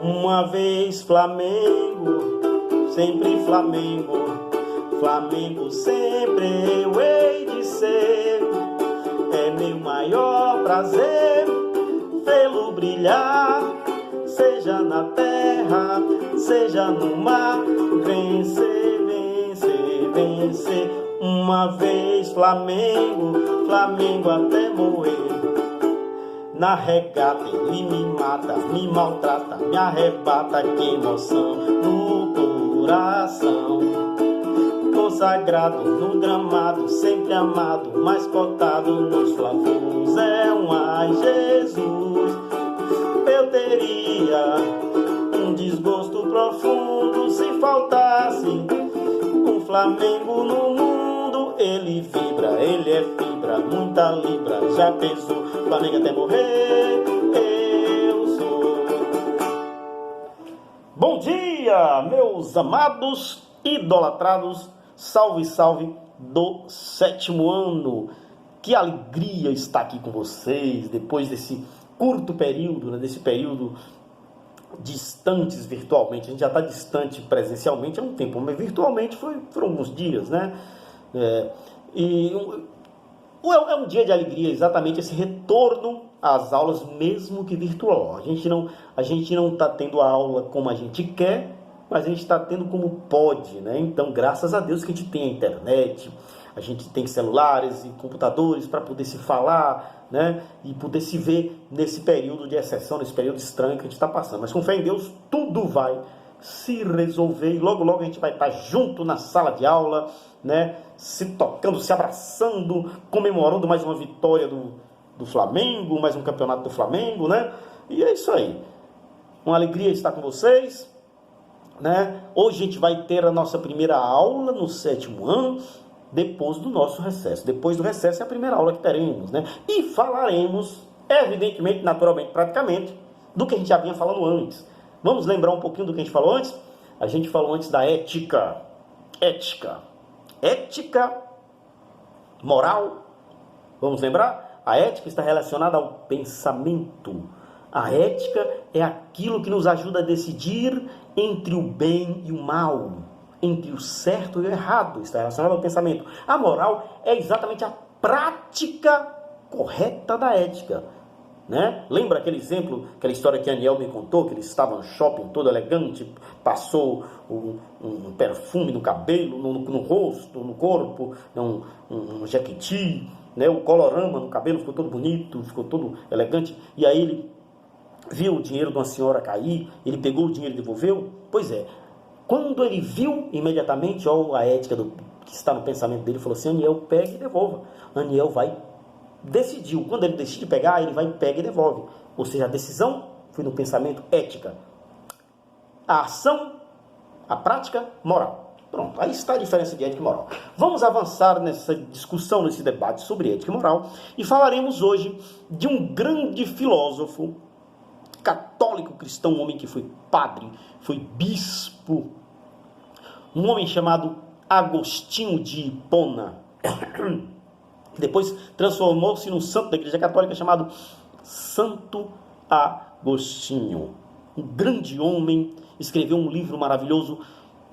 Uma vez Flamengo, sempre Flamengo, Flamengo sempre eu hei de ser. É meu maior prazer vê-lo brilhar, seja na terra, seja no mar. Vencer, vencer, vencer. Uma vez Flamengo, Flamengo até morrer. Na regata ele me mata, me maltrata, me arrebata, que emoção no coração. Consagrado no gramado, sempre amado, mais cotado nos flavos é um ai Jesus. Eu teria um desgosto profundo se faltasse um Flamengo no mundo. Ele vibra, ele é fibra, muita libra, já pensou, Flamengo até morrer, eu sou. Bom dia, meus amados, idolatrados, salve, salve do 7º ano. Que alegria estar aqui com vocês, depois desse curto período, né, desse período distantes virtualmente. A gente já está distante presencialmente há um tempo, mas virtualmente foram alguns dias, né? É um dia de alegria, exatamente esse retorno às aulas, mesmo que virtual. A gente não está tendo a aula como a gente quer, mas a gente está tendo como pode, né? Então, graças a Deus que a gente tem a internet, a gente tem celulares e computadores para poder se falar, né? E poder se ver nesse período de exceção, nesse período estranho que a gente está passando. Mas com fé em Deus, tudo vai se resolver e logo, logo a gente vai estar junto na sala de aula, né? Se tocando, se abraçando, comemorando mais uma vitória do Flamengo, mais um campeonato do Flamengo, né? E é isso aí. Uma alegria estar com vocês, né? Hoje a gente vai ter a nossa primeira aula no 7º ano, depois do nosso recesso. Depois do recesso é a primeira aula que teremos, né? E falaremos, evidentemente, naturalmente, praticamente, do que a gente já vinha falando antes. Vamos lembrar um pouquinho do que a gente falou antes? A gente falou antes da ética. Ética, moral. Vamos lembrar? A ética está relacionada ao pensamento. A ética é aquilo que nos ajuda a decidir entre o bem e o mal, entre o certo e o errado. Está relacionado ao pensamento. A moral é exatamente a prática correta da ética, né? Lembra aquele exemplo, aquela história que a Aniel me contou, que ele estava no shopping todo elegante, passou um perfume no cabelo, no rosto, no corpo, um jequiti, né? O colorama no cabelo ficou todo bonito, ficou todo elegante, e aí ele viu o dinheiro de uma senhora cair, ele pegou o dinheiro e devolveu. Pois é, quando ele viu, imediatamente, ó, a ética que está no pensamento dele, falou assim: Aniel, pega e devolva. Aniel decidiu, quando ele decide pegar, ele vai, pega e devolve. Ou seja, a decisão foi no pensamento, ética. A ação, a prática, moral. Pronto, aí está a diferença de ética e moral. Vamos avançar nessa discussão, nesse debate sobre ética e moral, e falaremos hoje de um grande filósofo católico cristão, um homem que foi padre, foi bispo, um homem chamado Agostinho de Hipona, que depois transformou-se num santo da Igreja Católica chamado Santo Agostinho. Um grande homem, escreveu um livro maravilhoso,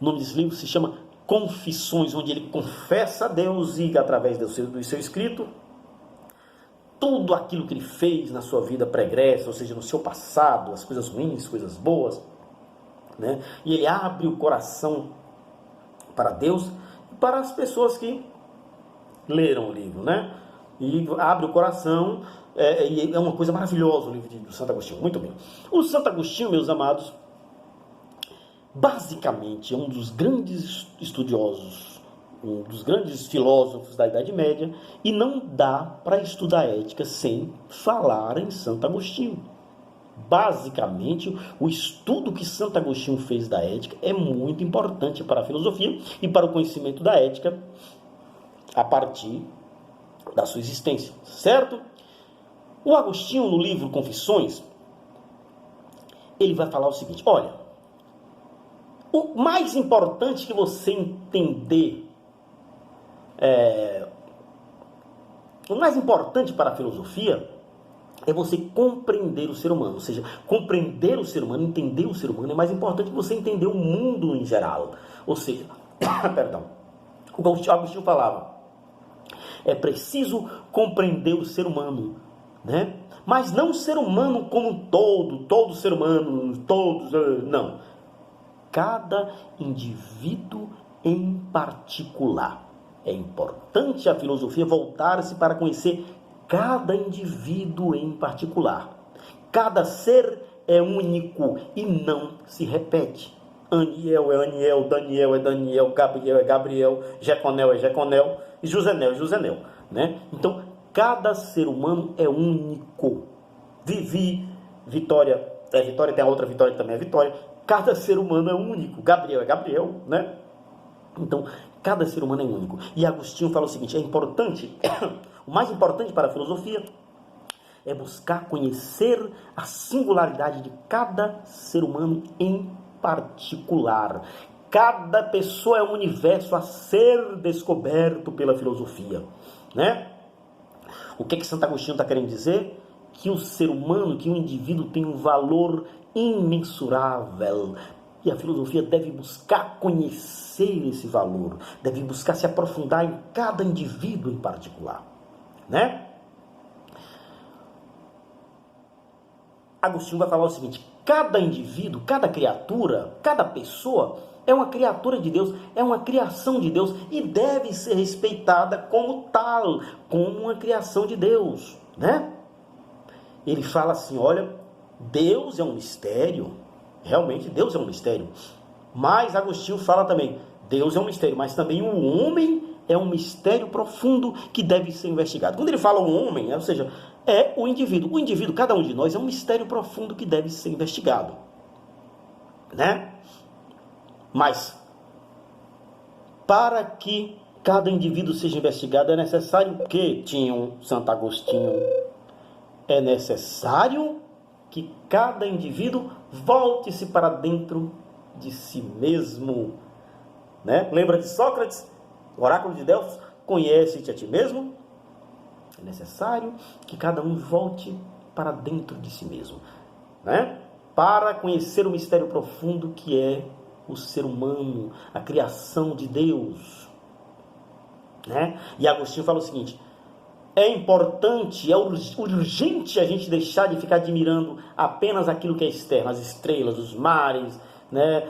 o nome desse livro se chama Confissões, onde ele confessa a Deus e, através do seu escrito, tudo aquilo que ele fez na sua vida pregressa, ou seja, no seu passado, as coisas ruins, coisas boas, né? E ele abre o coração para Deus e para as pessoas que leram o livro, né? E abre o coração, e é uma coisa maravilhosa o livro do Santo Agostinho. Muito bem. O Santo Agostinho, meus amados, basicamente é um dos grandes estudiosos, um dos grandes filósofos da Idade Média, e não dá para estudar ética sem falar em Santo Agostinho. Basicamente, o estudo que Santo Agostinho fez da ética é muito importante para a filosofia e para o conhecimento da ética a partir da sua existência, certo? O Agostinho, no livro Confissões, ele vai falar o seguinte: olha, o mais importante que você entender, o mais importante para a filosofia é você compreender o ser humano. Ou seja, compreender o ser humano, entender o ser humano é mais importante que você entender o mundo em geral. Ou seja, perdão, o Agostinho falava, é preciso compreender o ser humano, né? Mas não o ser humano como um todo ser humano, todos, não. Cada indivíduo em particular. É importante a filosofia voltar-se para conhecer cada indivíduo em particular. Cada ser é único e não se repete. Aniel é Aniel, Daniel é Daniel, Gabriel é Gabriel, Jeconel é Jeconel e Josenel é Josenel, né? Então, cada ser humano é único. Vivi, Vitória é Vitória, tem a outra Vitória que também é Vitória. Cada ser humano é único. Gabriel é Gabriel, né? Então, cada ser humano é único. E Agostinho fala o seguinte, é importante, o mais importante para a filosofia é buscar conhecer a singularidade de cada ser humano em particular. Cada pessoa é um universo a ser descoberto pela filosofia, né? O que Santo Agostinho está querendo dizer? Que o ser humano, que o indivíduo tem um valor imensurável. E a filosofia deve buscar conhecer esse valor, deve buscar se aprofundar em cada indivíduo em particular, né? Agostinho vai falar o seguinte, cada indivíduo, cada criatura, cada pessoa é uma criatura de Deus, é uma criação de Deus e deve ser respeitada como tal, como uma criação de Deus, né? Ele fala assim, olha, Deus é um mistério, realmente Deus é um mistério, mas Agostinho fala também, Deus é um mistério, mas também o homem é um mistério profundo que deve ser investigado. Quando ele fala o homem, ou seja, é o indivíduo, cada um de nós é um mistério profundo que deve ser investigado, né? Mas, para que cada indivíduo seja investigado, é necessário que, tinha Santo Agostinho, é necessário que cada indivíduo volte-se para dentro de si mesmo, né? Lembra de Sócrates, o oráculo de Delfos, conhece-te a ti mesmo? É necessário que cada um volte para dentro de si mesmo, né? Para conhecer o mistério profundo que é o ser humano, a criação de Deus, né? E Agostinho fala o seguinte, é importante, é urgente a gente deixar de ficar admirando apenas aquilo que é externo, as estrelas, os mares, né?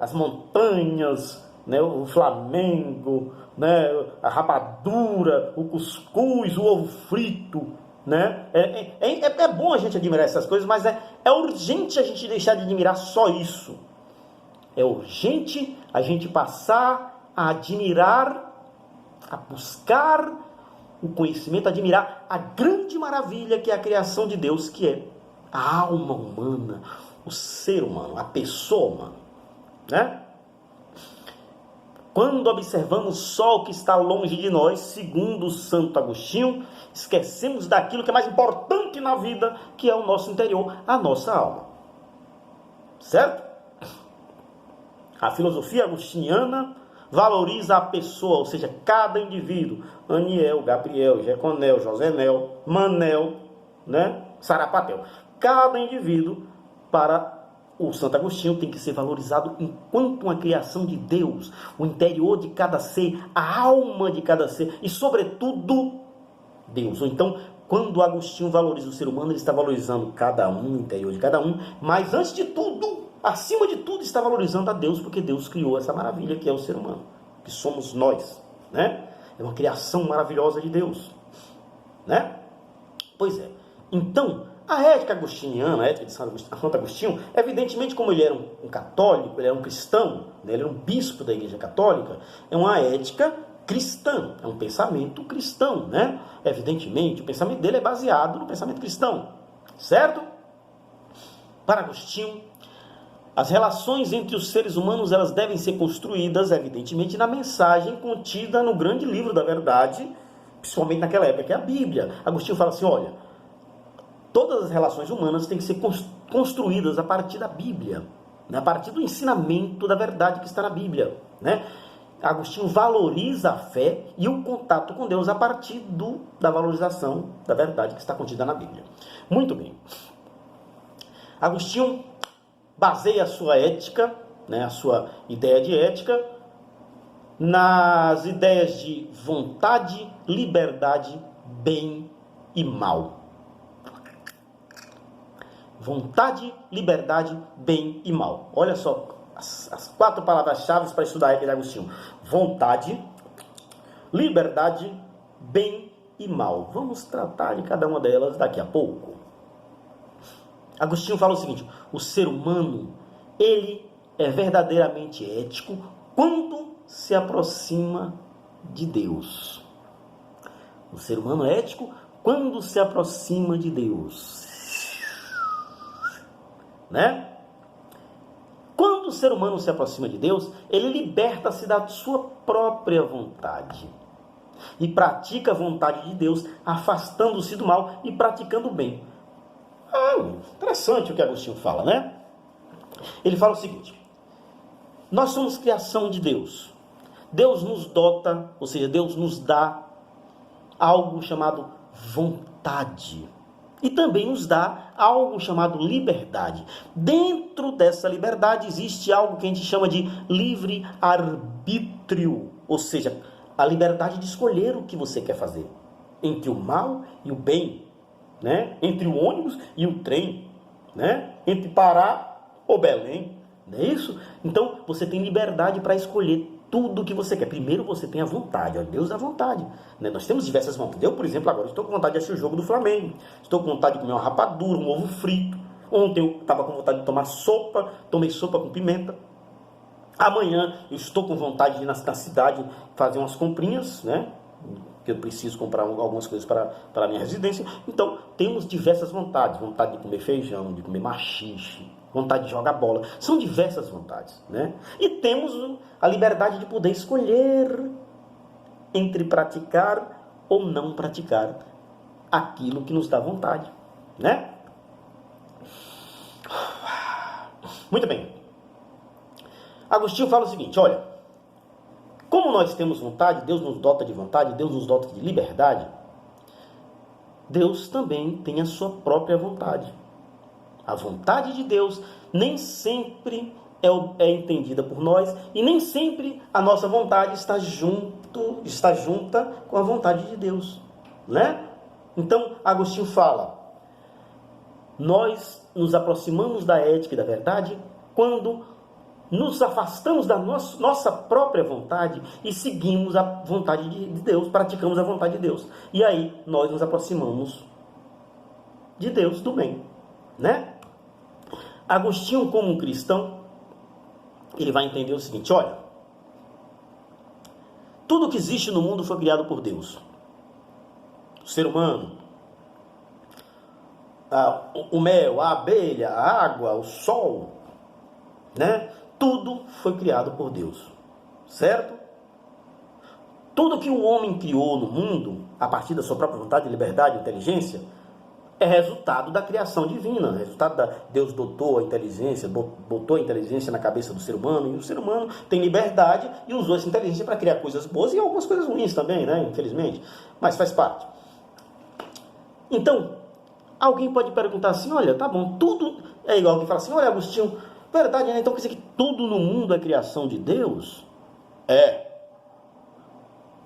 As montanhas, né? O Flamengo, né? A rapadura, o cuscuz, o ovo frito, né? É bom a gente admirar essas coisas, mas é urgente a gente deixar de admirar só isso. É urgente a gente passar a admirar, a buscar o conhecimento, admirar a grande maravilha que é a criação de Deus, que é a alma humana, o ser humano, a pessoa humana, né? Quando observamos só o que está longe de nós, segundo Santo Agostinho, esquecemos daquilo que é mais importante na vida, que é o nosso interior, a nossa alma. Certo? A filosofia agostiniana valoriza a pessoa, ou seja, cada indivíduo, Aniel, Gabriel, Jeconel, Josenel, Manel, né? Sarapatel. Cada indivíduo, para o Santo Agostinho, tem que ser valorizado enquanto uma criação de Deus, o interior de cada ser, a alma de cada ser e, sobretudo, Deus. Ou então, quando Agostinho valoriza o ser humano, ele está valorizando cada um, o interior de cada um, mas antes de tudo, acima de tudo, está valorizando a Deus, porque Deus criou essa maravilha que é o ser humano, que somos nós, né? É uma criação maravilhosa de Deus, né? Pois é. Então, a ética agostiniana, a ética de Santo Agostinho, evidentemente, como ele era um católico, ele era um cristão, né? Ele era um bispo da Igreja Católica, é uma ética cristã, é um pensamento cristão, né? Evidentemente, o pensamento dele é baseado no pensamento cristão, certo? Para Agostinho, as relações entre os seres humanos, elas devem ser construídas, evidentemente, na mensagem contida no grande livro da verdade, principalmente naquela época, que é a Bíblia. Agostinho fala assim, olha, todas as relações humanas têm que ser construídas a partir da Bíblia, né? A partir do ensinamento da verdade que está na Bíblia, né? Agostinho valoriza a fé e o contato com Deus a partir da valorização da verdade que está contida na Bíblia. Muito bem. Agostinho baseia a sua ética, né, a sua ideia de ética, nas ideias de vontade, liberdade, bem e mal. Vontade, liberdade, bem e mal. Olha só as 4 palavras-chave para estudar a ética de Agostinho. Vontade, liberdade, bem e mal. Vamos tratar de cada uma delas daqui a pouco. Agostinho fala o seguinte: o ser humano, ele é verdadeiramente ético quando se aproxima de Deus. O ser humano é ético quando se aproxima de Deus. Né? Quando o ser humano se aproxima de Deus, ele liberta-se da sua própria vontade e pratica a vontade de Deus, afastando-se do mal e praticando o bem. Interessante o que Agostinho fala, né? Ele fala o seguinte: nós somos criação de Deus. Deus nos dota, ou seja, Deus nos dá algo chamado vontade. E também nos dá algo chamado liberdade. Dentro dessa liberdade existe algo que a gente chama de livre-arbítrio. Ou seja, a liberdade de escolher o que você quer fazer. Entre o mal e o bem. Né? Entre o ônibus e o trem. Né? Entre Pará ou Belém. Não é isso? Então, você tem liberdade para escolher tudo o que você quer. Primeiro você tem a vontade. Olha, Deus dá vontade. Né? Nós temos diversas vontades. Eu, por exemplo, agora estou com vontade de assistir o jogo do Flamengo. Estou com vontade de comer uma rapadura, um ovo frito. Ontem eu estava com vontade de tomar sopa. Tomei sopa com pimenta. Amanhã eu estou com vontade de ir na cidade fazer umas comprinhas, né? Que eu preciso comprar algumas coisas para a minha residência. Então, temos diversas vontades. Vontade de comer feijão, de comer maxixe, vontade de jogar bola. São diversas vontades, né? E temos a liberdade de poder escolher entre praticar ou não praticar aquilo que nos dá vontade, né? Muito bem. Agostinho fala o seguinte: olha, como nós temos vontade, Deus nos dota de vontade, Deus nos dota de liberdade, Deus também tem a sua própria vontade. A vontade de Deus nem sempre é entendida por nós e nem sempre a nossa vontade está junta com a vontade de Deus, né? Então, Agostinho fala: nós nos aproximamos da ética e da verdade quando nos afastamos da nossa própria vontade e seguimos a vontade de Deus, praticamos a vontade de Deus. E aí nós nos aproximamos de Deus, do bem, né? Agostinho, como um cristão, ele vai entender o seguinte: olha, tudo que existe no mundo foi criado por Deus. O ser humano, o mel, a abelha, a água, o sol, né? Tudo foi criado por Deus, certo? Tudo que o homem criou no mundo, a partir da sua própria vontade, liberdade e inteligência, é resultado da criação divina, resultado da Deus dotou a inteligência, botou a inteligência na cabeça do ser humano, e o ser humano tem liberdade e usou essa inteligência para criar coisas boas e algumas coisas ruins também, né? Infelizmente, mas faz parte. Então, alguém pode perguntar assim: olha, tá bom, tudo é igual. Alguém fala assim: olha, Agostinho, verdade, né? Então quer dizer que tudo no mundo é criação de Deus? É.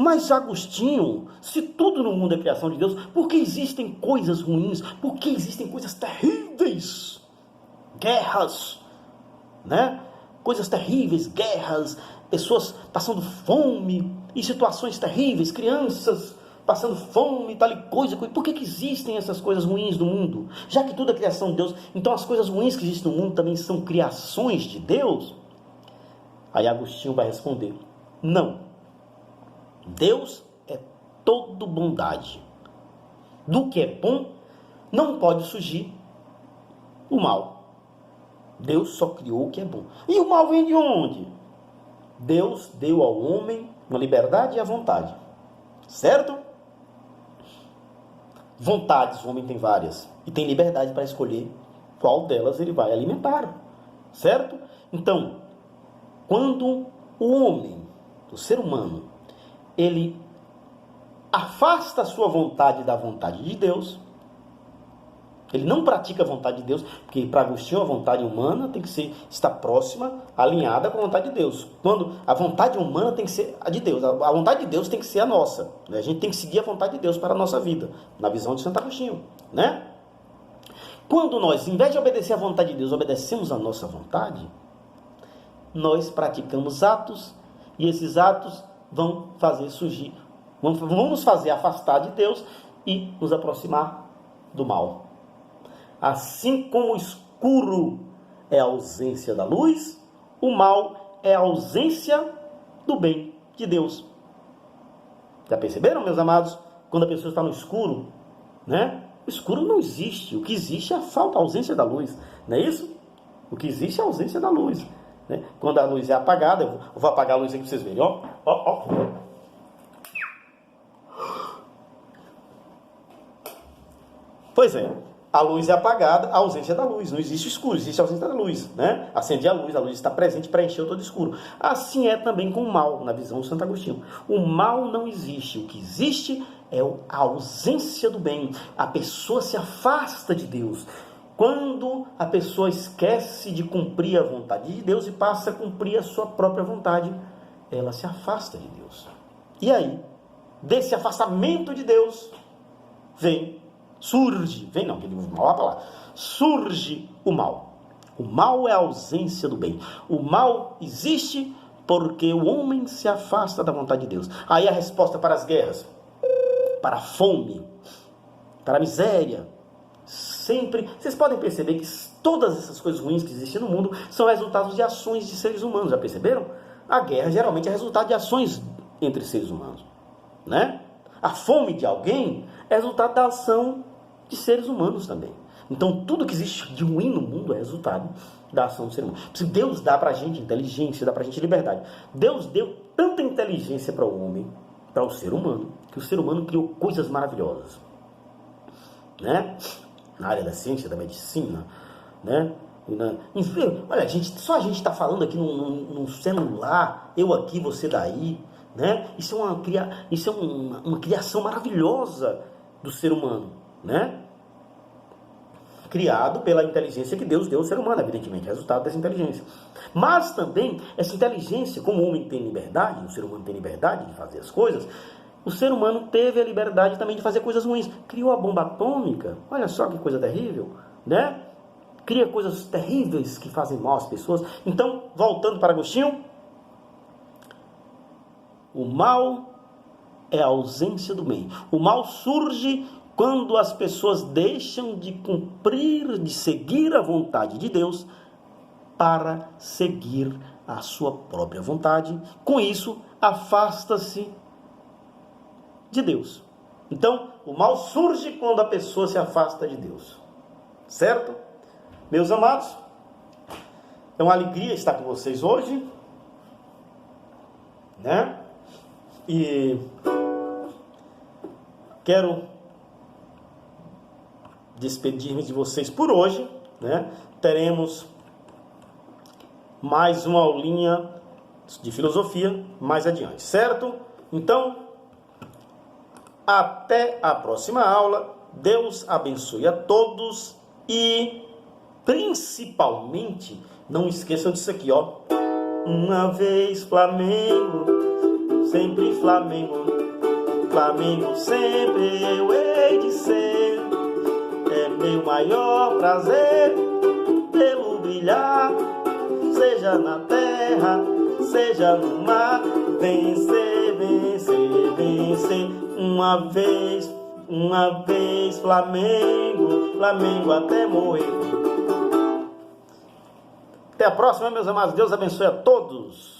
Mas, Agostinho, se tudo no mundo é criação de Deus, por que existem coisas ruins? Por que existem coisas terríveis? Guerras, né? Coisas terríveis, guerras, pessoas passando fome, e situações terríveis, crianças passando fome, tal e coisa. Por que existem essas coisas ruins no mundo? Já que tudo é criação de Deus, então as coisas ruins que existem no mundo também são criações de Deus? Aí Agostinho vai responder: não. Deus é todo bondade. Do que é bom, não pode surgir o mal. Deus só criou o que é bom. E o mal vem de onde? Deus deu ao homem uma liberdade e a vontade. Certo? Vontades, o homem tem várias. E tem liberdade para escolher qual delas ele vai alimentar. Certo? Então, quando o homem o ser humano, ele afasta a sua vontade da vontade de Deus, ele não pratica a vontade de Deus, porque para Agostinho a vontade humana tem que estar próxima, alinhada com a vontade de Deus. Quando a vontade humana tem que ser a de Deus, a vontade de Deus tem que ser a nossa. Né? A gente tem que seguir a vontade de Deus para a nossa vida, na visão de Santo Agostinho. Né? Quando nós, em vez de obedecer a vontade de Deus, obedecemos a nossa vontade, nós praticamos atos, e esses atos vão fazer surgir, vão nos fazer afastar de Deus e nos aproximar do mal. Assim como o escuro é a ausência da luz, o mal é a ausência do bem de Deus. Já perceberam, meus amados? Quando a pessoa está no escuro, né? O escuro não existe. O que existe é a falta, a ausência da luz. Não é isso? O que existe é a ausência da luz. Né? Quando a luz é apagada, eu vou apagar a luz aqui para vocês verem. Ó, ó, ó. Pois é. A luz é apagada, a ausência da luz. Não existe escuro, existe a ausência da luz. Né? Acende a luz está presente para encher todo escuro. Assim é também com o mal, na visão de Santo Agostinho. O mal não existe. O que existe é a ausência do bem. A pessoa se afasta de Deus. Quando a pessoa esquece de cumprir a vontade de Deus e passa a cumprir a sua própria vontade, ela se afasta de Deus. E aí, desse afastamento de Deus, surge o mal. O mal é a ausência do bem. O mal existe porque o homem se afasta da vontade de Deus. Aí a resposta para as guerras, para a fome, para a miséria, sempre... Vocês podem perceber que todas essas coisas ruins que existem no mundo são resultados de ações de seres humanos. Já perceberam? A guerra geralmente é resultado de ações entre seres humanos. Né? A fome de alguém é resultado da ação de seres humanos também. Então, tudo que existe de ruim no mundo é resultado da ação do ser humano. Deus dá pra gente inteligência, dá pra gente liberdade. Deus deu tanta inteligência para o homem, para o ser humano, que o ser humano criou coisas maravilhosas. Né? Na área da ciência, da medicina, né? Enfim, olha, só a gente está falando aqui num celular, eu aqui, você daí, né? Isso é uma criação maravilhosa do ser humano, né? Criado pela inteligência que Deus deu ao ser humano, evidentemente, resultado dessa inteligência. Mas também, essa inteligência, como o homem tem liberdade, o ser humano tem liberdade de fazer as coisas, o ser humano teve a liberdade também de fazer coisas ruins. Criou a bomba atômica, olha só que coisa terrível, né? Cria coisas terríveis que fazem mal às pessoas. Então, voltando para Agostinho, o mal é a ausência do bem. O mal surge quando as pessoas deixam de cumprir, de seguir a vontade de Deus para seguir a sua própria vontade. Com isso, afasta-se de Deus. Então, o mal surge quando a pessoa se afasta de Deus. Certo? Meus amados, é uma alegria estar com vocês hoje, né? E quero despedir-me de vocês por hoje, né? Teremos mais uma aulinha de filosofia mais adiante, certo? Então, até a próxima aula. Deus abençoe a todos e, principalmente, não esqueçam disso aqui, ó. Uma vez Flamengo, sempre Flamengo, Flamengo sempre eu hei de ser. É meu maior prazer pelo brilhar, seja na terra, seja no mar. Vencer, vencer, vencer. Uma vez Flamengo, Flamengo até morrer. Até a próxima, meus amados. Deus abençoe a todos.